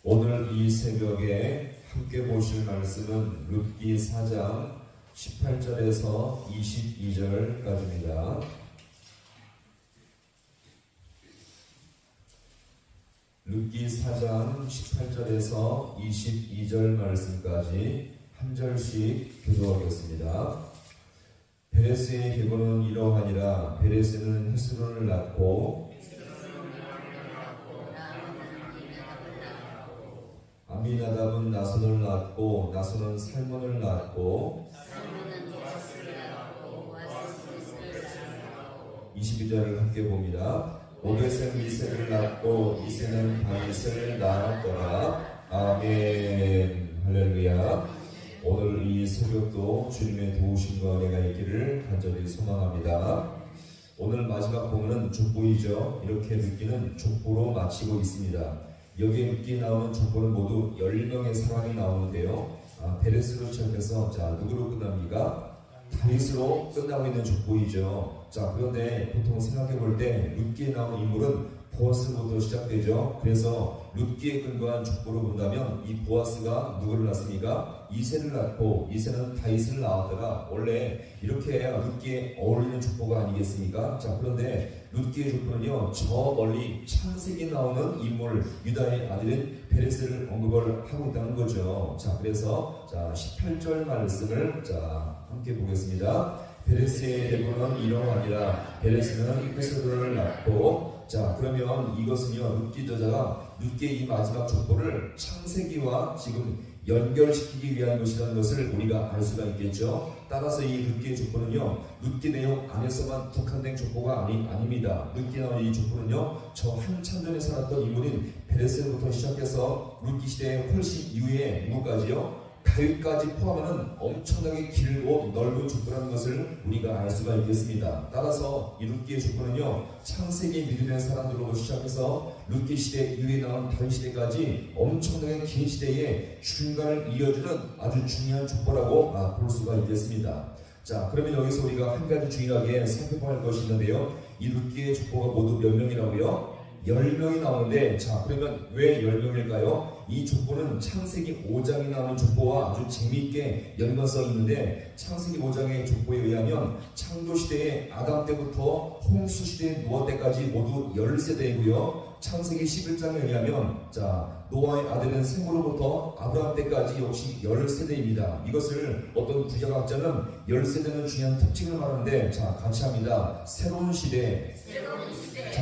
오늘 이 새벽에 함께 보실 말씀은 룻기 4장 18절에서 22절까지입니다. 룻기 4장 18절에서 22절 말씀까지 한 절씩 교도하겠습니다. 베레스의 계보는 이러하니라. 베레스는 헤스론을 낳고 아미나답은 나손을 낳았고 나손은 살몬을 낳았고 22절을 함께 봅니다. 오벳은 이새를 낳고 이새는 다윗을 낳았더라. 아멘. 할렐루야. 오늘 이 새벽도 주님의 도우심과 은혜가 있기를 간절히 소망합니다. 오늘 마지막 본문은 족보이죠. 이렇게 룻기는 족보로 마치고 있습니다. 여기에 룻기에 나오는 족보는 모두 10명의 사람이 나오는데요. 베레스로 시작해서 누구로 끝납니까? 다윗으로 끝나고 있는 족보이죠. 그런데 보통 생각해 볼 때 룻기에 나오는 인물은 보아스부터 시작되죠. 그래서 룻기에 근거한 족보로 본다면 이 보아스가 누구를 낳습니까? 이새를 낳고 이새는 다윗을 낳았다가 원래 이렇게 룻기에 어울리는 족보가 아니겠습니까? 그런데 룻기의 족보는요, 저 멀리 창세기에 나오는 인물 유다의 아들인 베레스를 언급을 하고 있다는 거죠. 그래서 18절 말씀을 함께 보겠습니다. 베레스의 계보는 이러하니라. 베레스는 헤스론을 낳고 그러면 이것은요, 룻기 저자가 룻기의 이 마지막 족보를 창세기와 지금 연결시키기 위한 것이라는 것을 우리가 알 수가 있겠죠. 따라서 이 룻기의 족보는요, 룻기 내용 안에서만 국한된 족보가 아닙니다. 룻기에 나오는 이 족보는요, 저 한참 전에 살았던 인물인 베레스부터 시작해서 룻기 시대의 훨씬 이후에 누구까지요? 다윗까지 포함하는 엄청나게 길고 넓은 족보라는 것을 우리가 알 수가 있겠습니다. 따라서 이 룻기의 족보는요, 창세기 믿음의 사람들로 시작해서 룻기 시대 이후에 나온 다윗 시대까지 엄청나게 긴 시대의 중간을 이어주는 아주 중요한 족보라고 볼 수가 있겠습니다. 그러면 여기서 우리가 한 가지 중요하게 살펴볼 것이 있는데요. 이 룻기의 족보가 모두 몇 명이라고요? 10명이 나오는데, 그러면 왜 10명일까요? 이 족보는 창세기 5장에 나오는 족보와 아주 재미있게 연관성 있는데, 창세기 5장의 족보에 의하면 창조시대의 아담 때부터 홍수시대의 노아 때까지 모두 10세대이고요. 창세기 11장에 의하면 노아의 아들은 셈으로부터 아브라함 때까지 역시 10세대입니다. 이것을 어떤 구약학자는 10세대는 중요한 특징을 말하는데, 같이 합니다. 새로운 시대.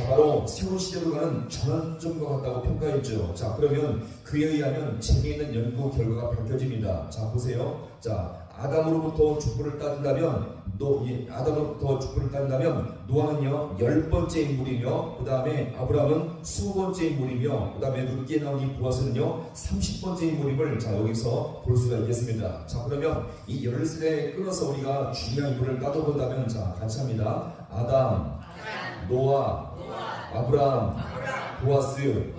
바로 새로운 시대로 가는 전환점과 같다고 평가했죠. 그러면 그에 의하면 재미있는 연구 결과가 밝혀집니다. 보세요. 아담으로부터 족보를 따진다면 노아는요 10번째 인물이며, 그 다음에 아브라함은 20번째 인물이며, 그 다음에 룻기에 나온 이 보아스는요 30번째 인물임을 여기서 볼 수가 있겠습니다. 그러면 이 10세대에 끊어서 우리가 중요한 인물을 따져본다면 같이 합니다. 아담, 노아, 아브라함, 보아스.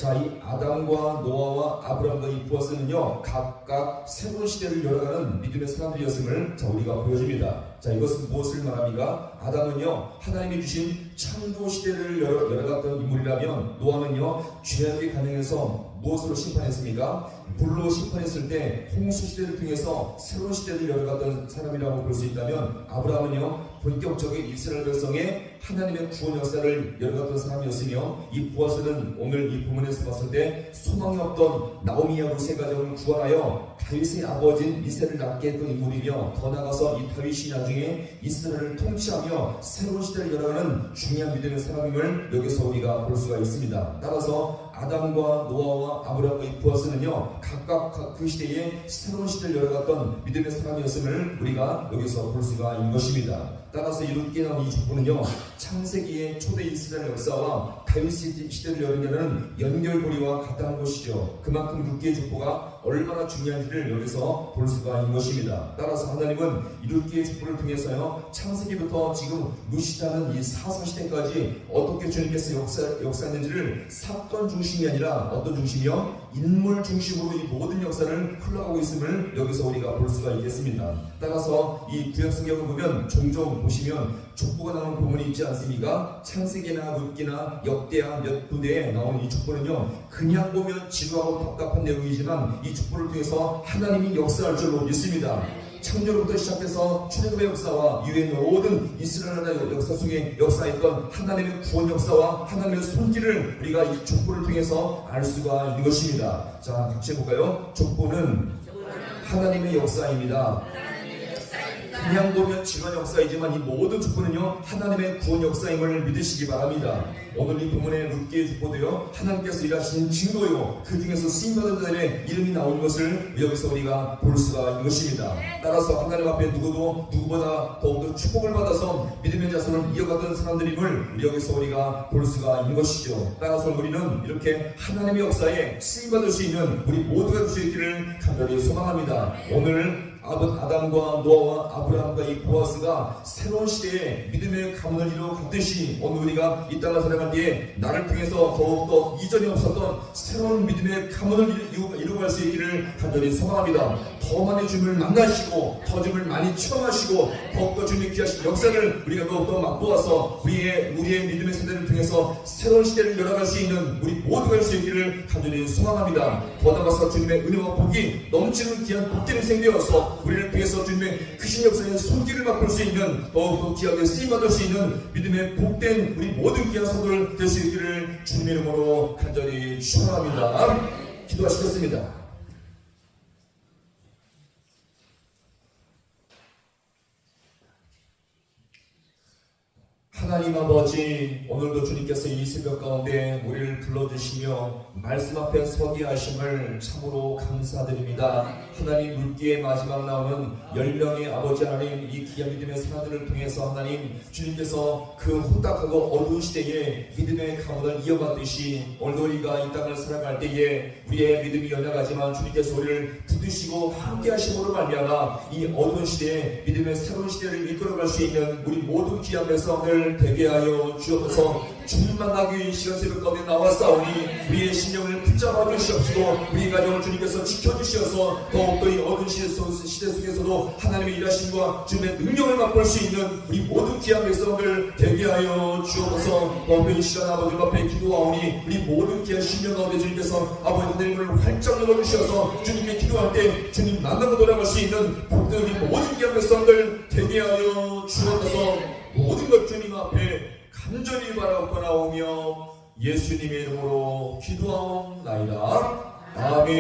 이 아담과 노아와 아브라함과 이 보아스는요 각각 새로운 시대를 열어가는 믿음의 사람들이었음을 우리가 보여줍니다. 이것은 무엇을 말합니까? 아담은요 하나님이 주신 창조 시대를 열어갔던 인물이라면, 노아는요 죄악이 가능해서 무엇으로 심판했습니까? 불로 심판했을 때 홍수 시대를 통해서 새로운 시대를 열어갔던 사람이라고 볼 수 있다면, 아브라함은요 본격적인 이스라엘 백성의 하나님의 구원 역사를 열어갔던 사람이었으며, 이 보아스는 오늘 이 본문에서 봤을 때 소망이 없던 나오미와 루세 가정을 구원하여 다윗의 아버지인 이새를 낳게 했던 인물이며, 더 나아가서 이 다윗이 나중에 이스라엘을 통치하며 새로운 시대를 열어가는 중요한 믿음의 사람임을 여기서 우리가 볼 수가 있습니다. 따라서 아담과 노아와 아브라함과 이 보아스는요 각각 그 시대에 새로운 시대를 열어갔던 믿음의 사람이었음을 우리가 여기서 볼 수가 있는 것입니다. 따라서 이 룻기에 나온 이 족보는요 창세기의 초대 이스라엘 역사와 다윗 시대를 열으려는 연결고리와 같다는 것이죠. 그만큼 룻기의 족보가 얼마나 중요한지를 여기서 볼 수가 있는 것입니다. 따라서 하나님은 이 룻기의 족보를 통해서요 창세기부터 지금 룻이라는 이 사사시대까지 어떻게 주님께서 역사했는지를 사건 중심이 아니라 어떤 중심이요? 인물 중심으로 이 모든 역사를 흘러가고 있음을 여기서 우리가 볼 수가 있겠습니다. 따라서 이 구약 성경을 보면 종종 보시면 족보가 나오는 부분이 있지 않습니까? 창세기나 룻기나 역대하 몇 군데에 나온 이 족보는요, 그냥 보면 지루하고 답답한 내용이지만 이 족보를 통해서 하나님이 역사할 줄로 믿습니다. 창조로부터 시작해서 출애굽의 역사와 이후의 모든 이스라엘 나라 역사 속에 역사했던 하나님의 구원 역사와 하나님의 손길을 우리가 이 족보를 통해서 알 수가 있는 것입니다. 자, 같이 해볼까요? 족보는 하나님의 역사입니다. 그냥 보면 지루한 역사이지만 이 모든 족보는요, 하나님의 구원 역사임을 믿으시기 바랍니다. 오늘 이 본문의 룻기의 족보도요, 하나님께서 일하신 증거요, 그 중에서 쓰임받은 자들의 이름이 나온 것을 여기서 우리가 볼 수가 있는 것입니다. 따라서 하나님 앞에 누구도 누구보다 더욱더 축복을 받아서 믿음의 자손을 이어갔던 사람들임을 여기서 우리가 볼 수가 있는 것이죠. 따라서 우리는 이렇게 하나님의 역사에 쓰임받을 수 있는 우리 모두가 될 수 있기를 간절히 소망합니다. 오늘 아담과 노아와 아브라함과 이 보아스가 새로운 시대에 믿음의 가문을 이루어갔듯이 오늘 우리가 이 땅을 살아갈 때에 나를 통해서 더욱더 이전에 없었던 새로운 믿음의 가문을 이루어갈 수 있기를 간절히 소망합니다. 더 많이 주님을 만나시고 더 주님을 많이 체험하시고 더욱더 주님의 귀하신 역사를 우리가 더욱더 맛보아서 우리의 믿음의 세대를 통해서 새로운 시대를 열어갈 수 있는 우리 모두가 될 수 있기를 간절히 소망합니다. 더 나아가서 주님의 은혜와 복이 넘치는 귀한 복된 인생 되어서 우리를 통해서 주님의 크신 역사의 손길을 맛볼 수 있는 더욱더 귀하게 쓰임받을 수 있는 믿음의 복된 우리 모든 귀한 성도를 될 수 있기를 주님의 이름으로 간절히 축원합니다. 기도하시겠습니다. 하나님 아버지, 오늘도 주님께서 이 새벽 가운데 우리를 불러주시며 말씀 앞에 서게 하심을 참으로 감사드립니다. 하나님, 룻기의 마지막 나오는 10명의 아버지 하나님, 이 귀한 믿음의 사람들을 통해서 하나님, 주님께서 그 혼탁하고 어두운 시대에 믿음의 가문을 이어갔듯이 오늘도 우리가 이 땅을 살아갈 때에 우리의 믿음이 연약하지만 주님께서 우리를 붙드시고 함께 하심으로 말미암아 이 어두운 시대에 믿음의 새로운 시대를 이끌어갈 수 있는 우리 모든 귀한 백성들 되게 하여 주옵소서. 주님 만나기 위해 시간 새벽 가운데 나왔사오니 우리의 신령을 붙잡아 주시옵시고 우리 가정을 주님께서 지켜주시어서 더욱더 이 어두운 시대 속에서도 하나님의 일하심과 주님의 능력을 맛볼 수 있는 우리 모든 귀한 백성들 되게 하여 주옵소서. 더욱더 이 시간 아버지 앞에 기도하오니 우리 모든 귀한 신령 가운데 주님께서 아버지 하나님을 활짝 열어주셔서 주님께 기도할 때 주님 만나고 돌아갈 수 있는 복된 우리 모든 귀한 백성들 되게 하여 주옵소서. 모든 것 주님 앞에 간절히 바라옵나오며 예수님의 이름으로 기도하옵나이다. 아멘.